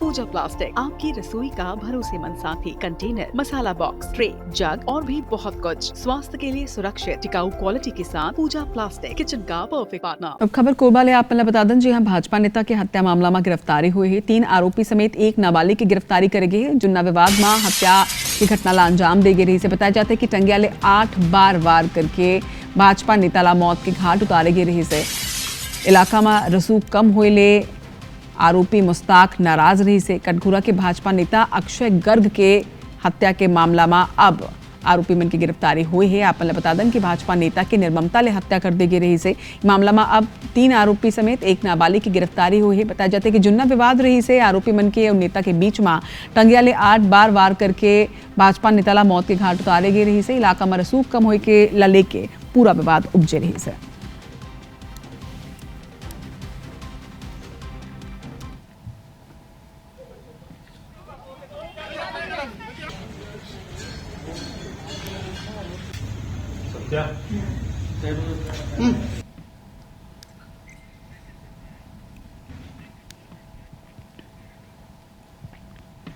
पूजा plastic, आपकी रसोई का भरोसेमंद साथी। कंटेनर, मसाला बॉक्स, ट्रे, जग और भी बहुत कुछ। स्वास्थ्य के लिए सुरक्षित टिकाऊ क्वालिटी के साथ पूजा प्लास्टिक, किचन का परफेक्ट पार्टनर। अब खबर कोरबा आप पहले बता दें जी हाँ, भाजपा नेता के हत्या मामला में गिरफ्तारी हुई है। 3 आरोपी समेत एक नाबालिग की गिरफ्तारी करी गई है। जुन्ना विवाद में हत्या की घटना ला अंजाम दे गई से बताया जाता है कि टंगियाले 8 बार वार करके भाजपा नेता ला मौत के घाट उतारे गए रही से। इलाका में रसूख कम हुए ले आरोपी मुस्ताक नाराज रही से। कटघोरा के भाजपा नेता अक्षय गर्ग के हत्या के मामला में अब आरोपी मन की गिरफ्तारी हुई है। आप बता दें कि भाजपा नेता की निर्ममता ले हत्या कर दी गई रही से। मामला में अब 3 आरोपी समेत एक नाबालिग की गिरफ्तारी हुई है। बताया जाता है कि जुन्ना विवाद रही से आरोपी मन के और नेता के बीच में टंगियाले 8 बार वार करके भाजपा नेता ला मौत के घाट उतारे गए रही से। इलाका में रसूख कम हुए के लले के पूरा विवाद उपजे रही से। सत्या